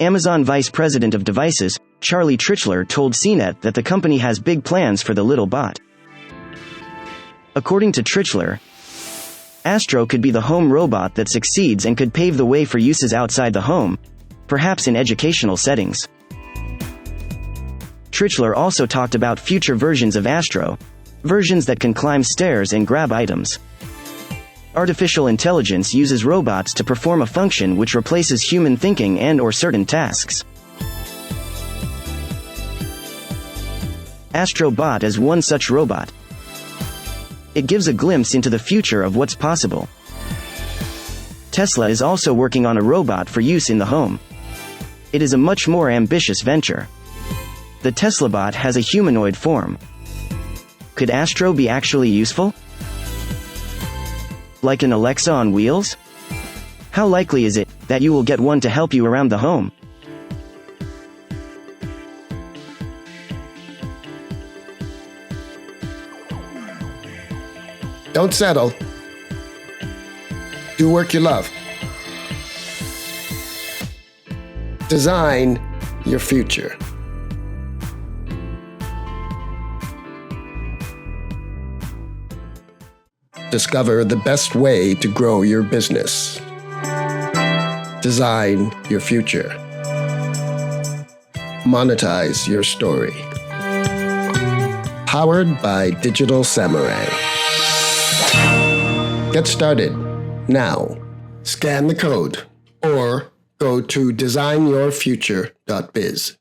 Amazon Vice President of Devices, Charlie Trichler, told CNET that the company has big plans for the little bot. According to Trichler, Astro could be the home robot that succeeds and could pave the way for uses outside the home, perhaps in educational settings. Trichler also talked about future versions of Astro, versions that can climb stairs and grab items. Artificial intelligence uses robots to perform a function which replaces human thinking and/or certain tasks. Astro Bot is one such robot. It gives a glimpse into the future of what's possible. Tesla is also working on a robot for use in the home. It is a much more ambitious venture. The Teslabot has a humanoid form. Could Astro be actually useful? Like an Alexa on wheels? How likely is it that you will get one to help you around the home? Don't settle. Do work you love. Design your future. Discover the best way to grow your business. Design your future. Monetize your story. Powered by Digital Samurai. Get started now. Scan the code or go to designyourfuture.biz.